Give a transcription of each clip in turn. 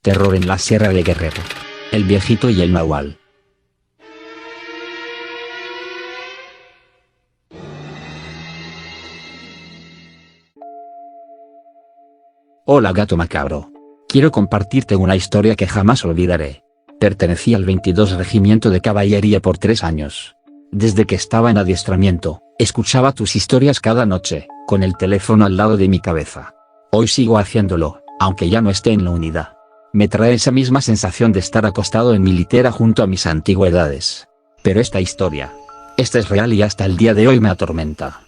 Terror en la Sierra de Guerrero. El viejito y el nahual. Hola gato macabro. Quiero compartirte una historia que jamás olvidaré. Pertenecí al 22 Regimiento de Caballería por 3 años. Desde que estaba en adiestramiento, escuchaba tus historias cada noche, con el teléfono al lado de mi cabeza. Hoy sigo haciéndolo, aunque ya no esté en la unidad. Me trae esa misma sensación de estar acostado en mi litera junto a mis antigüedades. Pero esta es real y hasta el día de hoy me atormenta.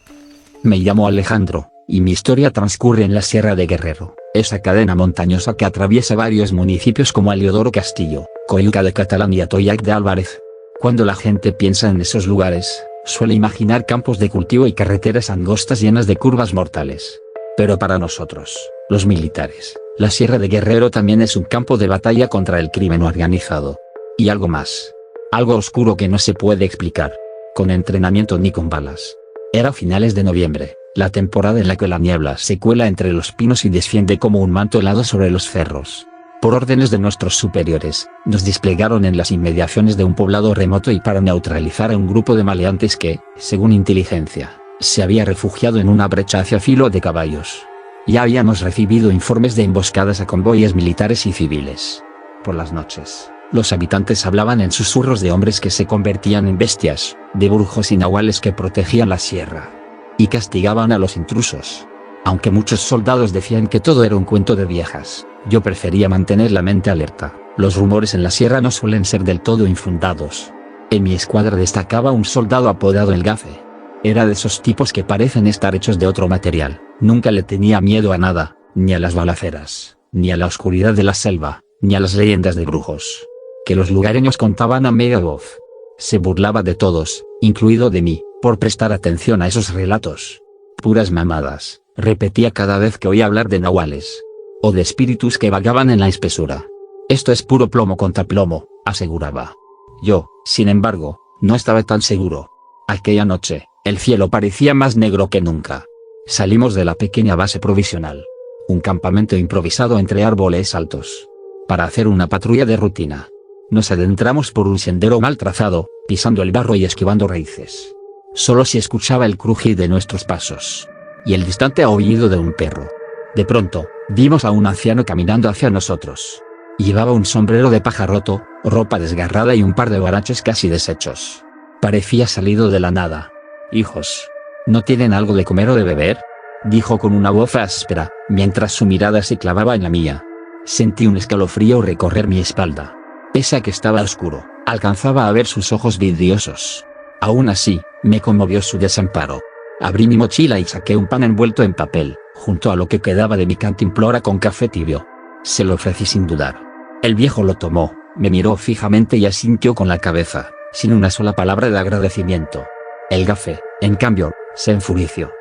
Me llamo Alejandro, y mi historia transcurre en la Sierra de Guerrero, esa cadena montañosa que atraviesa varios municipios como Aliodoro Castillo, Coyuca de Catalán y Atoyac de Álvarez. Cuando la gente piensa en esos lugares, suele imaginar campos de cultivo y carreteras angostas llenas de curvas mortales. Pero para nosotros, los militares, la Sierra de Guerrero también es un campo de batalla contra el crimen organizado. Y algo más. Algo oscuro que no se puede explicar. Con entrenamiento ni con balas. Era finales de noviembre, la temporada en la que la niebla se cuela entre los pinos y desciende como un manto helado sobre los cerros. Por órdenes de nuestros superiores, nos desplegaron en las inmediaciones de un poblado remoto y para neutralizar a un grupo de maleantes que, según inteligencia, se había refugiado en una brecha hacia Filo de Caballos. Ya habíamos recibido informes de emboscadas a convoyes militares y civiles. Por las noches, los habitantes hablaban en susurros de hombres que se convertían en bestias, de brujos y nahuales que protegían la sierra. Y castigaban a los intrusos. Aunque muchos soldados decían que todo era un cuento de viejas, yo prefería mantener la mente alerta. Los rumores en la sierra no suelen ser del todo infundados. En mi escuadra destacaba un soldado apodado el Gafe. Era de esos tipos que parecen estar hechos de otro material. Nunca le tenía miedo a nada, ni a las balaceras, ni a la oscuridad de la selva, ni a las leyendas de brujos que los lugareños contaban a media voz. Se burlaba de todos, incluido de mí, por prestar atención a esos relatos. Puras mamadas, repetía cada vez que oía hablar de nahuales. O de espíritus que vagaban en la espesura. Esto es puro plomo contra plomo, aseguraba. Yo, sin embargo, no estaba tan seguro. Aquella noche, el cielo parecía más negro que nunca. Salimos de la pequeña base provisional. Un campamento improvisado entre árboles altos. Para hacer una patrulla de rutina. Nos adentramos por un sendero mal trazado, pisando el barro y esquivando raíces. Solo se escuchaba el crujir de nuestros pasos. Y el distante aullido de un perro. De pronto, vimos a un anciano caminando hacia nosotros. Llevaba un sombrero de paja roto, ropa desgarrada y un par de guaraches casi deshechos. Parecía salido de la nada. «Hijos, ¿no tienen algo de comer o de beber?», dijo con una voz áspera, mientras su mirada se clavaba en la mía. Sentí un escalofrío recorrer mi espalda. Pese a que estaba oscuro, alcanzaba a ver sus ojos vidriosos. Aún así, me conmovió su desamparo. Abrí mi mochila y saqué un pan envuelto en papel, junto a lo que quedaba de mi cantimplora con café tibio. Se lo ofrecí sin dudar. El viejo lo tomó, me miró fijamente y asintió con la cabeza, sin una sola palabra de agradecimiento. El Gafe, en cambio, se enfureció.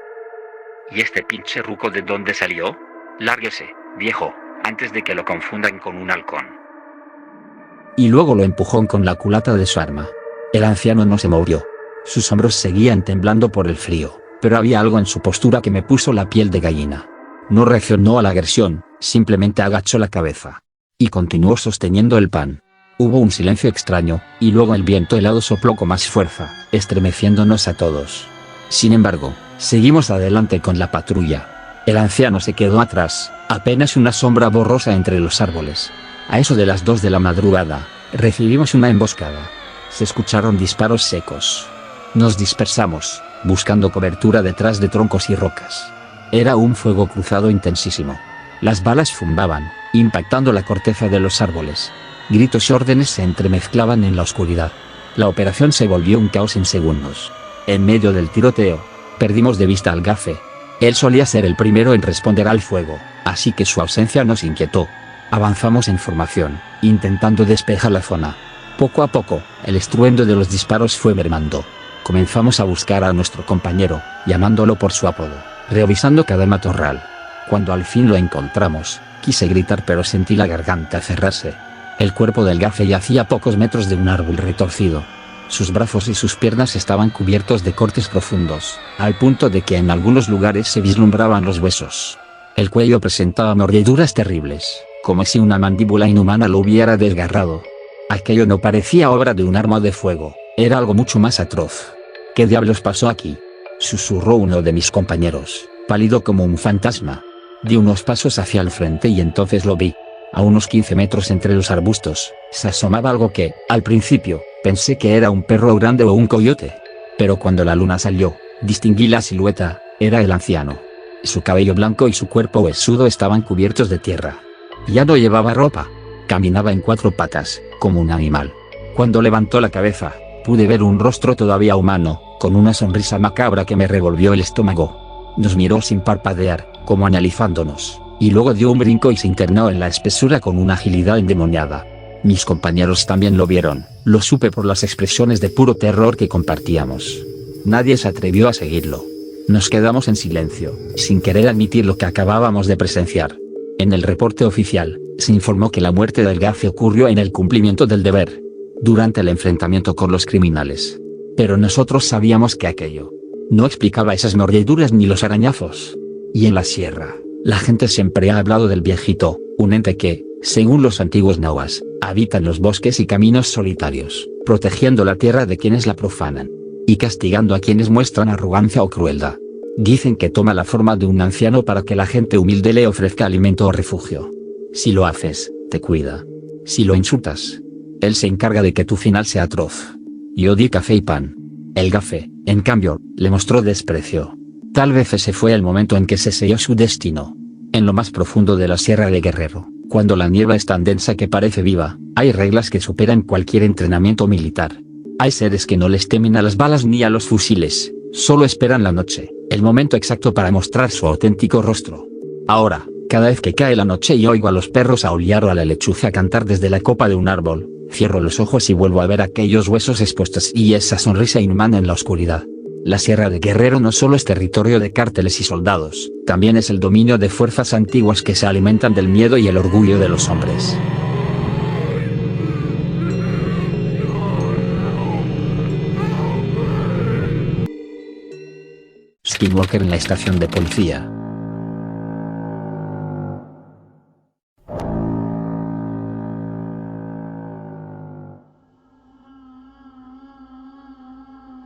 ¿Y este pinche ruco de dónde salió? Lárguese, viejo, antes de que lo confundan con un halcón. Y luego lo empujó con la culata de su arma. El anciano no se movió. Sus hombros seguían temblando por el frío, pero había algo en su postura que me puso la piel de gallina. No reaccionó a la agresión, simplemente agachó la cabeza. Y continuó sosteniendo el pan. Hubo un silencio extraño, y luego el viento helado sopló con más fuerza, estremeciéndonos a todos. Sin embargo, seguimos adelante con la patrulla. El anciano se quedó atrás, apenas una sombra borrosa entre los árboles. A eso de las 2 de la madrugada, recibimos una emboscada. Se escucharon disparos secos. Nos dispersamos, buscando cobertura detrás de troncos y rocas. Era un fuego cruzado intensísimo. Las balas zumbaban, impactando la corteza de los árboles. Gritos y órdenes se entremezclaban en la oscuridad. La operación se volvió un caos en segundos. En medio del tiroteo, perdimos de vista al Gafe. Él solía ser el primero en responder al fuego, así que su ausencia nos inquietó. Avanzamos en formación, intentando despejar la zona. Poco a poco, el estruendo de los disparos fue mermando. Comenzamos a buscar a nuestro compañero, llamándolo por su apodo, revisando cada matorral. Cuando al fin lo encontramos, quise gritar pero sentí la garganta cerrarse. El cuerpo del Gafe yacía a pocos metros de un árbol retorcido. Sus brazos y sus piernas estaban cubiertos de cortes profundos, al punto de que en algunos lugares se vislumbraban los huesos. El cuello presentaba mordeduras terribles, como si una mandíbula inhumana lo hubiera desgarrado. Aquello no parecía obra de un arma de fuego, era algo mucho más atroz. ¿Qué diablos pasó aquí?, susurró uno de mis compañeros, pálido como un fantasma. Di unos pasos hacia el frente y entonces lo vi. A unos 15 metros entre los arbustos, se asomaba algo que, al principio, pensé que era un perro grande o un coyote. Pero cuando la luna salió, distinguí la silueta, era el anciano. Su cabello blanco y su cuerpo huesudo estaban cubiertos de tierra. Ya no llevaba ropa. Caminaba en 4 patas, como un animal. Cuando levantó la cabeza, pude ver un rostro todavía humano, con una sonrisa macabra que me revolvió el estómago. Nos miró sin parpadear, como analizándonos, y luego dio un brinco y se internó en la espesura con una agilidad endemoniada. Mis compañeros también lo vieron, lo supe por las expresiones de puro terror que compartíamos. Nadie se atrevió a seguirlo. Nos quedamos en silencio, sin querer admitir lo que acabábamos de presenciar. En el reporte oficial, se informó que la muerte del Gafe ocurrió en el cumplimiento del deber, durante el enfrentamiento con los criminales. Pero nosotros sabíamos que aquello no explicaba esas mordeduras ni los arañazos. Y en la sierra, la gente siempre ha hablado del viejito, un ente que, según los antiguos nahuas, habita en los bosques y caminos solitarios, protegiendo la tierra de quienes la profanan, y castigando a quienes muestran arrogancia o crueldad. Dicen que toma la forma de un anciano para que la gente humilde le ofrezca alimento o refugio. Si lo haces, te cuida. Si lo insultas, él se encarga de que tu final sea atroz. Yo di café y pan. El Gafe, en cambio, le mostró desprecio. Tal vez ese fue el momento en que se selló su destino. En lo más profundo de la Sierra de Guerrero, cuando la niebla es tan densa que parece viva, hay reglas que superan cualquier entrenamiento militar. Hay seres que no les temen a las balas ni a los fusiles, solo esperan la noche, el momento exacto para mostrar su auténtico rostro. Ahora, cada vez que cae la noche y oigo a los perros aullar o a la lechuza cantar desde la copa de un árbol, cierro los ojos y vuelvo a ver aquellos huesos expuestos y esa sonrisa inhumana en la oscuridad. La Sierra de Guerrero no solo es territorio de cárteles y soldados, también es el dominio de fuerzas antiguas que se alimentan del miedo y el orgullo de los hombres. Skinwalker en la estación de policía.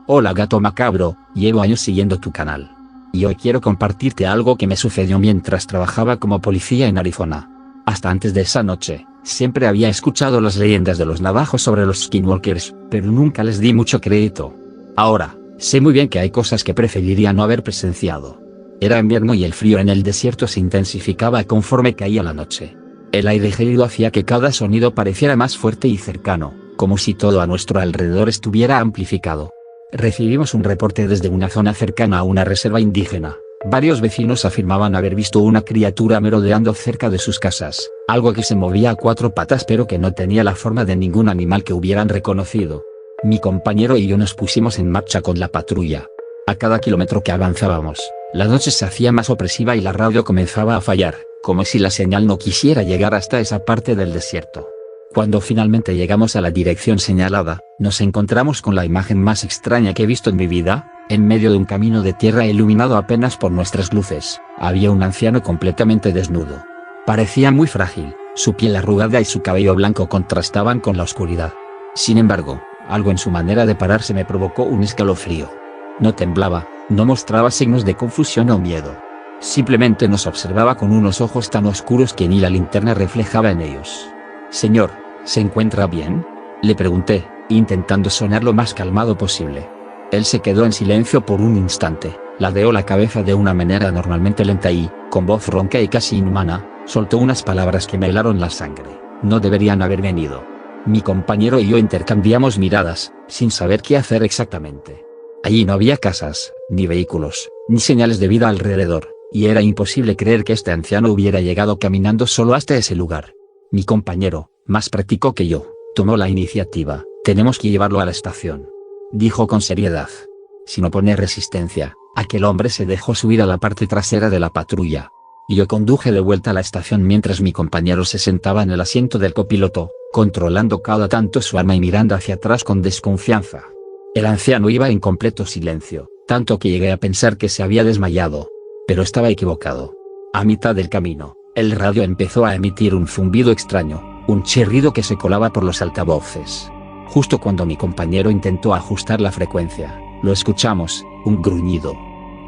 Hola gato macabro, llevo años siguiendo tu canal. Y hoy quiero compartirte algo que me sucedió mientras trabajaba como policía en Arizona. Hasta antes de esa noche, siempre había escuchado las leyendas de los navajos sobre los skinwalkers, pero nunca les di mucho crédito. Ahora, sé muy bien que hay cosas que preferiría no haber presenciado. Era invierno y el frío en el desierto se intensificaba conforme caía la noche. El aire gélido hacía que cada sonido pareciera más fuerte y cercano, como si todo a nuestro alrededor estuviera amplificado. Recibimos un reporte desde una zona cercana a una reserva indígena. Varios vecinos afirmaban haber visto una criatura merodeando cerca de sus casas, algo que se movía a 4 patas pero que no tenía la forma de ningún animal que hubieran reconocido. Mi compañero y yo nos pusimos en marcha con la patrulla. A cada kilómetro que avanzábamos, la noche se hacía más opresiva y la radio comenzaba a fallar, como si la señal no quisiera llegar hasta esa parte del desierto. Cuando finalmente llegamos a la dirección señalada, nos encontramos con la imagen más extraña que he visto en mi vida. En medio de un camino de tierra iluminado apenas por nuestras luces, había un anciano completamente desnudo. Parecía muy frágil, su piel arrugada y su cabello blanco contrastaban con la oscuridad. Sin embargo, algo en su manera de pararse me provocó un escalofrío. No temblaba, no mostraba signos de confusión o miedo. Simplemente nos observaba con unos ojos tan oscuros que ni la linterna reflejaba en ellos. «Señor, ¿se encuentra bien?», le pregunté, intentando sonar lo más calmado posible. Él se quedó en silencio por un instante, ladeó la cabeza de una manera normalmente lenta y, con voz ronca y casi inhumana, soltó unas palabras que me helaron la sangre. No deberían haber venido. Mi compañero y yo intercambiamos miradas, sin saber qué hacer exactamente. Allí no había casas, ni vehículos, ni señales de vida alrededor, y era imposible creer que este anciano hubiera llegado caminando solo hasta ese lugar. Mi compañero, más práctico que yo, tomó la iniciativa. «Tenemos que llevarlo a la estación», dijo con seriedad. Sin oponer resistencia, aquel hombre se dejó subir a la parte trasera de la patrulla. Yo conduje de vuelta a la estación mientras mi compañero se sentaba en el asiento del copiloto, controlando cada tanto su arma y mirando hacia atrás con desconfianza. El anciano iba en completo silencio, tanto que llegué a pensar que se había desmayado. Pero estaba equivocado. A mitad del camino, El radio empezó a emitir un zumbido extraño, un chirrido que se colaba por los altavoces. Justo cuando mi compañero intentó ajustar la frecuencia, lo escuchamos, un gruñido.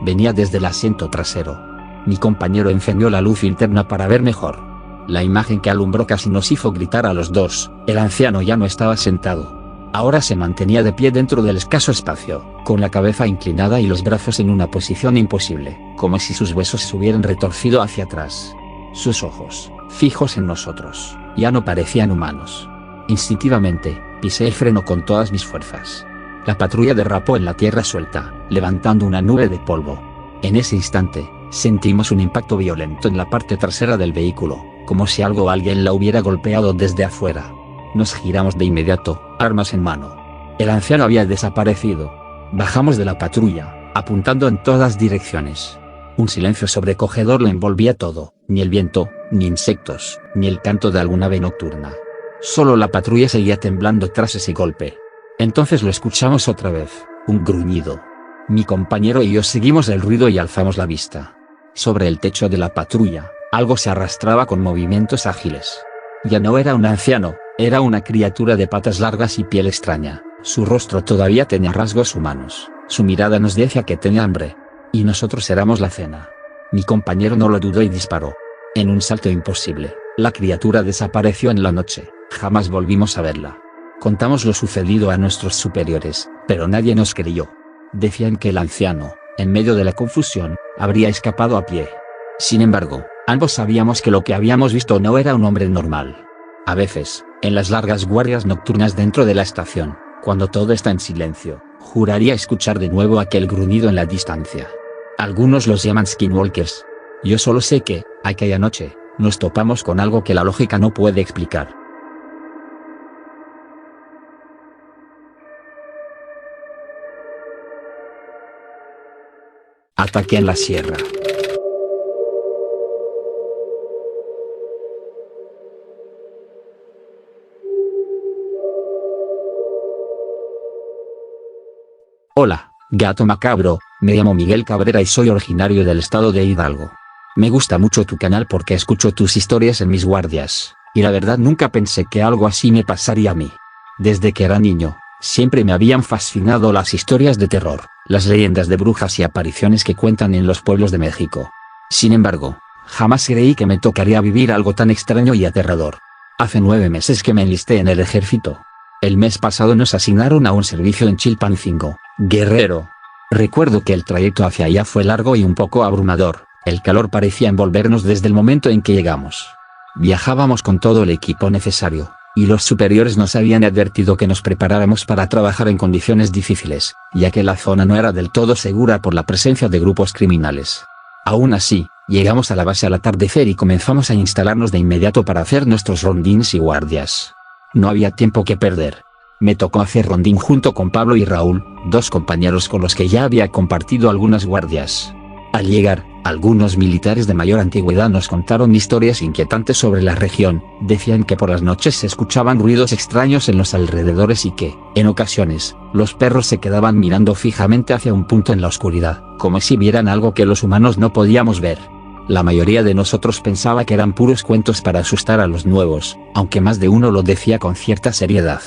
Venía desde el asiento trasero. Mi compañero encendió la luz interna para ver mejor. La imagen que alumbró casi nos hizo gritar a los dos. El anciano ya no estaba sentado. Ahora se mantenía de pie dentro del escaso espacio, con la cabeza inclinada y los brazos en una posición imposible, como si sus huesos se hubieran retorcido hacia atrás. Sus ojos, fijos en nosotros, ya no parecían humanos. Instintivamente, pisé el freno con todas mis fuerzas. La patrulla derrapó en la tierra suelta, levantando una nube de polvo. En ese instante, sentimos un impacto violento en la parte trasera del vehículo, como si algo o alguien la hubiera golpeado desde afuera. Nos giramos de inmediato, armas en mano. El anciano había desaparecido. Bajamos de la patrulla, apuntando en todas direcciones. Un silencio sobrecogedor lo envolvía todo, ni el viento, ni insectos, ni el canto de alguna ave nocturna. Solo la patrulla seguía temblando tras ese golpe. Entonces lo escuchamos otra vez, un gruñido. Mi compañero y yo seguimos el ruido y alzamos la vista. Sobre el techo de la patrulla, algo se arrastraba con movimientos ágiles. Ya no era un anciano, era una criatura de patas largas y piel extraña. Su rostro todavía tenía rasgos humanos, su mirada nos decía que tenía hambre. Y nosotros éramos la cena. Mi compañero no lo dudó y disparó. En un salto imposible, la criatura desapareció en la noche, jamás volvimos a verla. Contamos lo sucedido a nuestros superiores, pero nadie nos creyó. Decían que el anciano, en medio de la confusión, habría escapado a pie. Sin embargo, ambos sabíamos que lo que habíamos visto no era un hombre normal. A veces, en las largas guardias nocturnas dentro de la estación, cuando todo está en silencio, juraría escuchar de nuevo aquel gruñido en la distancia. Algunos los llaman skinwalkers. Yo solo sé que, aquella noche, nos topamos con algo que la lógica no puede explicar. Ataque en la sierra. Hola, gato macabro, me llamo Miguel Cabrera y soy originario del estado de Hidalgo. Me gusta mucho tu canal porque escucho tus historias en mis guardias, y la verdad nunca pensé que algo así me pasaría a mí. Desde que era niño, siempre me habían fascinado las historias de terror, las leyendas de brujas y apariciones que cuentan en los pueblos de México. Sin embargo, jamás creí que me tocaría vivir algo tan extraño y aterrador. Hace 9 meses que me enlisté en el ejército. El mes pasado nos asignaron a un servicio en Chilpancingo, Guerrero. Recuerdo que el trayecto hacia allá fue largo y un poco abrumador, el calor parecía envolvernos desde el momento en que llegamos. Viajábamos con todo el equipo necesario, y los superiores nos habían advertido que nos preparáramos para trabajar en condiciones difíciles, ya que la zona no era del todo segura por la presencia de grupos criminales. Aún así, llegamos a la base al atardecer y comenzamos a instalarnos de inmediato para hacer nuestros rondines y guardias. No había tiempo que perder. Me tocó hacer rondín junto con Pablo y Raúl, 2 compañeros con los que ya había compartido algunas guardias. Al llegar, algunos militares de mayor antigüedad nos contaron historias inquietantes sobre la región. Decían que por las noches se escuchaban ruidos extraños en los alrededores y que, en ocasiones, los perros se quedaban mirando fijamente hacia un punto en la oscuridad, como si vieran algo que los humanos no podíamos ver. La mayoría de nosotros pensaba que eran puros cuentos para asustar a los nuevos, aunque más de uno lo decía con cierta seriedad.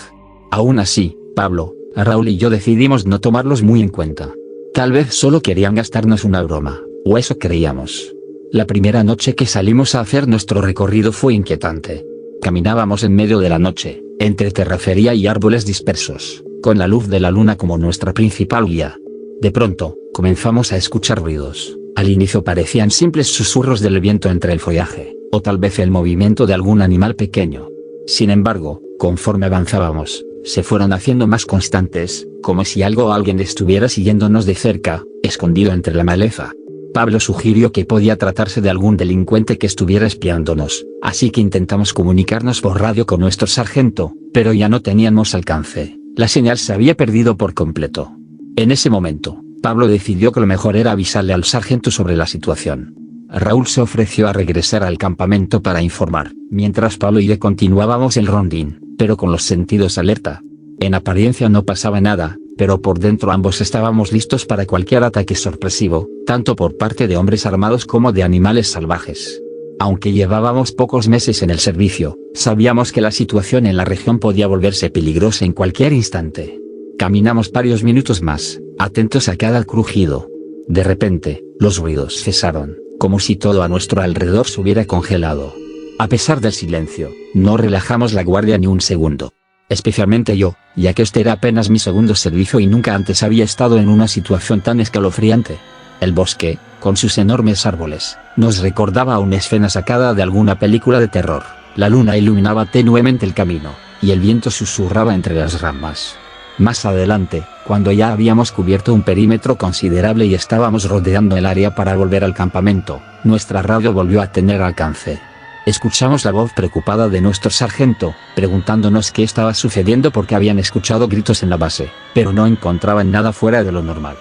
Aún así, Pablo, Raúl y yo decidimos no tomarlos muy en cuenta. Tal vez solo querían gastarnos una broma, o eso creíamos. La primera noche que salimos a hacer nuestro recorrido fue inquietante. Caminábamos en medio de la noche, entre terracería y árboles dispersos, con la luz de la luna como nuestra principal guía. De pronto, comenzamos a escuchar ruidos. Al inicio parecían simples susurros del viento entre el follaje, o tal vez el movimiento de algún animal pequeño. Sin embargo, conforme avanzábamos, se fueron haciendo más constantes, como si algo o alguien estuviera siguiéndonos de cerca, escondido entre la maleza. Pablo sugirió que podía tratarse de algún delincuente que estuviera espiándonos, así que intentamos comunicarnos por radio con nuestro sargento, pero ya no teníamos alcance, la señal se había perdido por completo. En ese momento, Pablo decidió que lo mejor era avisarle al sargento sobre la situación. Raúl se ofreció a regresar al campamento para informar, mientras Pablo y yo continuábamos el rondín, pero con los sentidos alerta. En apariencia no pasaba nada, pero por dentro ambos estábamos listos para cualquier ataque sorpresivo, tanto por parte de hombres armados como de animales salvajes. Aunque llevábamos pocos meses en el servicio, sabíamos que la situación en la región podía volverse peligrosa en cualquier instante. Caminamos varios minutos más, atentos a cada crujido. De repente, los ruidos cesaron, como si todo a nuestro alrededor se hubiera congelado. A pesar del silencio, no relajamos la guardia ni un segundo. Especialmente yo, ya que este era apenas mi segundo servicio y nunca antes había estado en una situación tan escalofriante. El bosque, con sus enormes árboles, nos recordaba a una escena sacada de alguna película de terror. La luna iluminaba tenuemente el camino, y el viento susurraba entre las ramas. Más adelante, cuando ya habíamos cubierto un perímetro considerable y estábamos rodeando el área para volver al campamento, nuestra radio volvió a tener alcance. Escuchamos la voz preocupada de nuestro sargento, preguntándonos qué estaba sucediendo porque habían escuchado gritos en la base, pero no encontraban nada fuera de lo normal.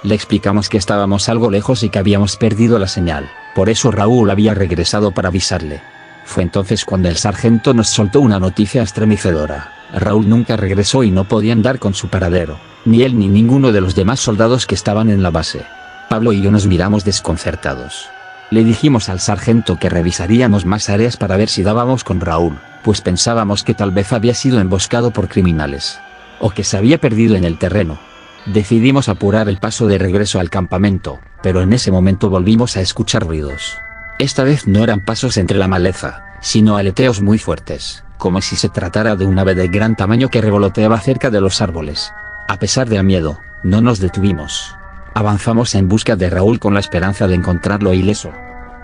Le explicamos que estábamos algo lejos y que habíamos perdido la señal, por eso Raúl había regresado para avisarle. Fue entonces cuando el sargento nos soltó una noticia estremecedora. Raúl nunca regresó y no podían dar con su paradero, ni él ni ninguno de los demás soldados que estaban en la base. Pablo y yo nos miramos desconcertados. Le dijimos al sargento que revisaríamos más áreas para ver si dábamos con Raúl, pues pensábamos que tal vez había sido emboscado por criminales, o que se había perdido en el terreno. Decidimos apurar el paso de regreso al campamento, pero en ese momento volvimos a escuchar ruidos. Esta vez no eran pasos entre la maleza, sino aleteos muy fuertes, como si se tratara de un ave de gran tamaño que revoloteaba cerca de los árboles. A pesar del miedo, no nos detuvimos. Avanzamos en busca de Raúl con la esperanza de encontrarlo ileso.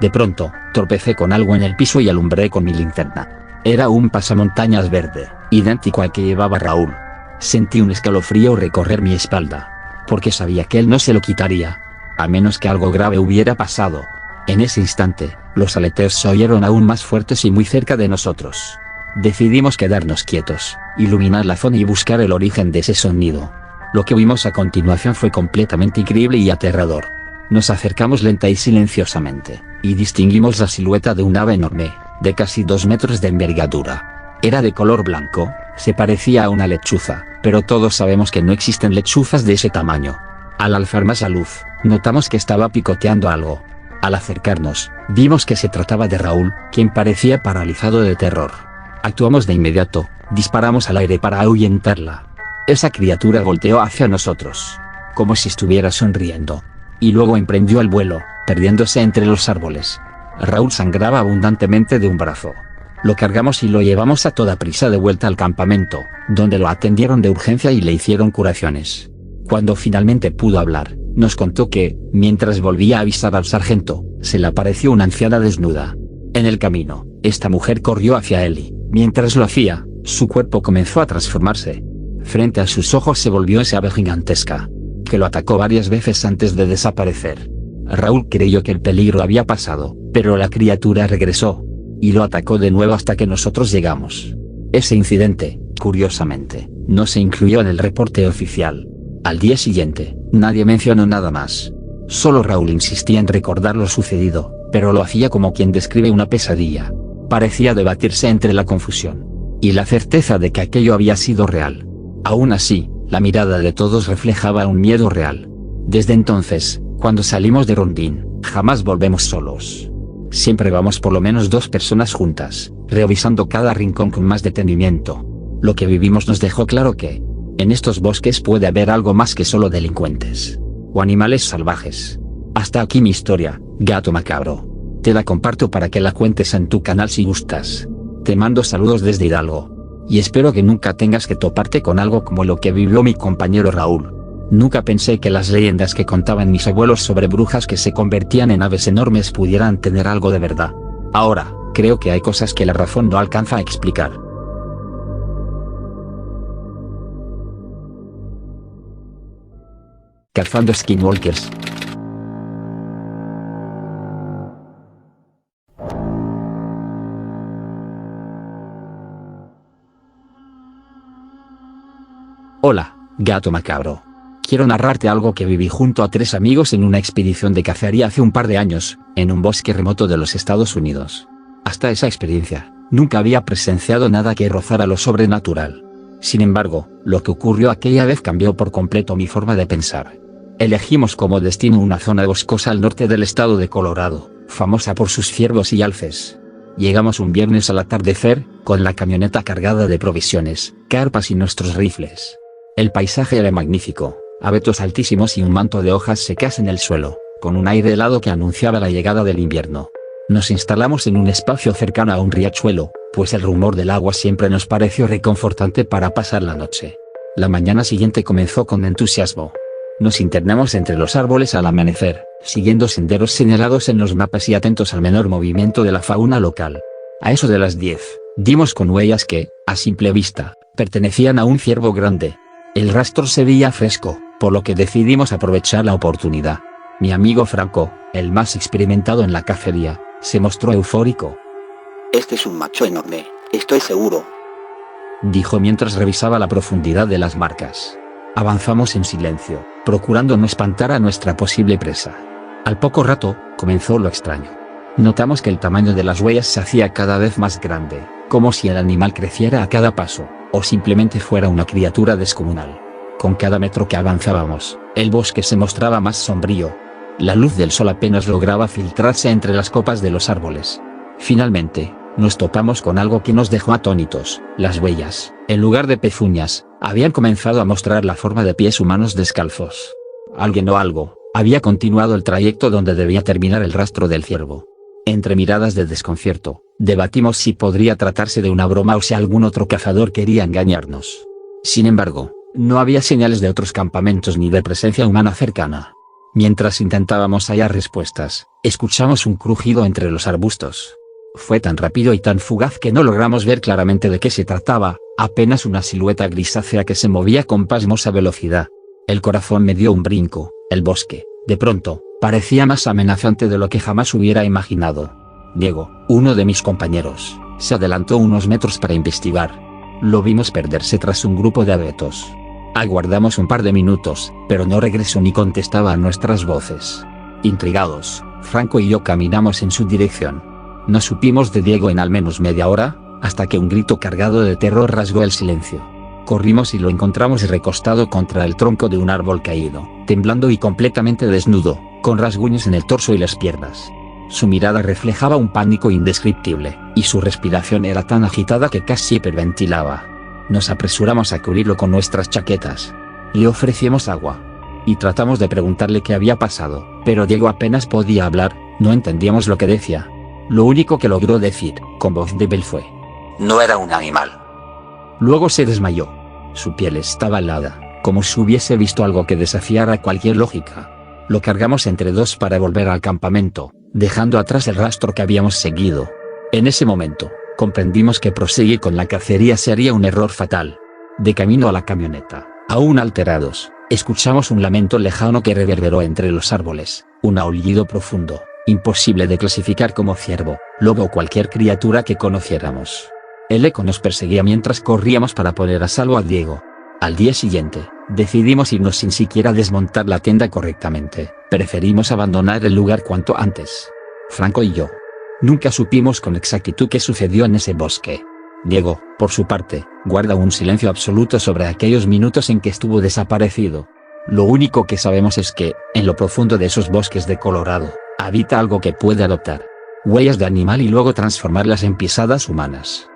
De pronto, tropecé con algo en el piso y alumbré con mi linterna. Era un pasamontañas verde, idéntico al que llevaba Raúl. Sentí un escalofrío recorrer mi espalda, porque sabía que él no se lo quitaría, a menos que algo grave hubiera pasado. En ese instante, los aleteos se oyeron aún más fuertes y muy cerca de nosotros. Decidimos quedarnos quietos, iluminar la zona y buscar el origen de ese sonido. Lo que vimos a continuación fue completamente increíble y aterrador. Nos acercamos lenta y silenciosamente, y distinguimos la silueta de un ave enorme, de casi 2 metros de envergadura. Era de color blanco, se parecía a una lechuza, pero todos sabemos que no existen lechuzas de ese tamaño. Al alzar más la luz, notamos que estaba picoteando algo. Al acercarnos, vimos que se trataba de Raúl, quien parecía paralizado de terror. Actuamos de inmediato, disparamos al aire para ahuyentarla. Esa criatura volteó hacia nosotros, como si estuviera sonriendo, y luego emprendió el vuelo, perdiéndose entre los árboles. Raúl sangraba abundantemente de un brazo. Lo cargamos y lo llevamos a toda prisa de vuelta al campamento, donde lo atendieron de urgencia y le hicieron curaciones. Cuando finalmente pudo hablar, nos contó que, mientras volvía a avisar al sargento, se le apareció una anciana desnuda. En el camino, esta mujer corrió hacia él y, mientras lo hacía, su cuerpo comenzó a transformarse. Frente a sus ojos se volvió esa ave gigantesca, que lo atacó varias veces antes de desaparecer. Raúl creyó que el peligro había pasado, pero la criatura regresó, y lo atacó de nuevo hasta que nosotros llegamos. Ese incidente, curiosamente, no se incluyó en el reporte oficial. Al día siguiente, nadie mencionó nada más. Solo Raúl insistía en recordar lo sucedido, pero lo hacía como quien describe una pesadilla. Parecía debatirse entre la confusión y la certeza de que aquello había sido real. Aún así, la mirada de todos reflejaba un miedo real. Desde entonces, cuando salimos de Rondín, jamás volvemos solos. Siempre vamos por lo menos 2 personas juntas, revisando cada rincón con más detenimiento. Lo que vivimos nos dejó claro que, en estos bosques puede haber algo más que solo delincuentes o animales salvajes. Hasta aquí mi historia, gato macabro. Te la comparto para que la cuentes en tu canal si gustas. Te mando saludos desde Hidalgo. Y espero que nunca tengas que toparte con algo como lo que vivió mi compañero Raúl. Nunca pensé que las leyendas que contaban mis abuelos sobre brujas que se convertían en aves enormes pudieran tener algo de verdad. Ahora, creo que hay cosas que la razón no alcanza a explicar. Cazando skinwalkers. Hola, gato macabro. Quiero narrarte algo que viví junto a 3 amigos en una expedición de cacería hace un par de años, en un bosque remoto de los Estados Unidos. Hasta esa experiencia, nunca había presenciado nada que rozara lo sobrenatural. Sin embargo, lo que ocurrió aquella vez cambió por completo mi forma de pensar. Elegimos como destino una zona boscosa al norte del estado de Colorado, famosa por sus ciervos y alces. Llegamos un viernes al atardecer, con la camioneta cargada de provisiones, carpas y nuestros rifles. El paisaje era magnífico, abetos altísimos y un manto de hojas secas en el suelo, con un aire helado que anunciaba la llegada del invierno. Nos instalamos en un espacio cercano a un riachuelo, pues el rumor del agua siempre nos pareció reconfortante para pasar la noche. La mañana siguiente comenzó con entusiasmo. Nos internamos entre los árboles al amanecer, siguiendo senderos señalados en los mapas y atentos al menor movimiento de la fauna local. A eso de las 10, dimos con huellas que, a simple vista, pertenecían a un ciervo grande. El rastro se veía fresco, por lo que decidimos aprovechar la oportunidad. Mi amigo Franco, el más experimentado en la cacería, se mostró eufórico. Este es un macho enorme, estoy seguro, dijo mientras revisaba la profundidad de las marcas. Avanzamos en silencio, procurando no espantar a nuestra posible presa. Al poco rato, comenzó lo extraño. Notamos que el tamaño de las huellas se hacía cada vez más grande, como si el animal creciera a cada paso, o simplemente fuera una criatura descomunal. Con cada metro que avanzábamos, el bosque se mostraba más sombrío. La luz del sol apenas lograba filtrarse entre las copas de los árboles. Finalmente, nos topamos con algo que nos dejó atónitos. Las huellas, en lugar de pezuñas, habían comenzado a mostrar la forma de pies humanos descalzos. Alguien o algo había continuado el trayecto donde debía terminar el rastro del ciervo. Entre miradas de desconcierto, debatimos si podría tratarse de una broma o si algún otro cazador quería engañarnos. Sin embargo, no había señales de otros campamentos ni de presencia humana cercana. Mientras intentábamos hallar respuestas, escuchamos un crujido entre los arbustos. Fue tan rápido y tan fugaz que no logramos ver claramente de qué se trataba, apenas una silueta grisácea que se movía con pasmosa velocidad. El corazón me dio un brinco. El bosque, de pronto, parecía más amenazante de lo que jamás hubiera imaginado. Diego, uno de mis compañeros, se adelantó unos metros para investigar. Lo vimos perderse tras un grupo de abetos. Aguardamos un par de minutos, pero no regresó ni contestaba a nuestras voces. Intrigados, Franco y yo caminamos en su dirección. No supimos de Diego en al menos media hora, hasta que un grito cargado de terror rasgó el silencio. Corrimos y lo encontramos recostado contra el tronco de un árbol caído, temblando y completamente desnudo, con rasguños en el torso y las piernas. Su mirada reflejaba un pánico indescriptible, y su respiración era tan agitada que casi hiperventilaba. Nos apresuramos a cubrirlo con nuestras chaquetas. Le ofrecimos agua. Y tratamos de preguntarle qué había pasado, pero Diego apenas podía hablar, no entendíamos lo que decía. Lo único que logró decir, con voz débil fue: no era un animal. Luego se desmayó. Su piel estaba helada, como si hubiese visto algo que desafiara cualquier lógica. Lo cargamos entre dos para volver al campamento, dejando atrás el rastro que habíamos seguido. En ese momento, comprendimos que proseguir con la cacería sería un error fatal. De camino a la camioneta, aún alterados, escuchamos un lamento lejano que reverberó entre los árboles, un aullido profundo, imposible de clasificar como ciervo, lobo o cualquier criatura que conociéramos. El eco nos perseguía mientras corríamos para poner a salvo a Diego. Al día siguiente, decidimos irnos sin siquiera desmontar la tienda correctamente. Preferimos abandonar el lugar cuanto antes. Franco y yo nunca supimos con exactitud qué sucedió en ese bosque. Diego, por su parte, guarda un silencio absoluto sobre aquellos minutos en que estuvo desaparecido. Lo único que sabemos es que, en lo profundo de esos bosques de Colorado, habita algo que puede adoptar huellas de animal y luego transformarlas en pisadas humanas.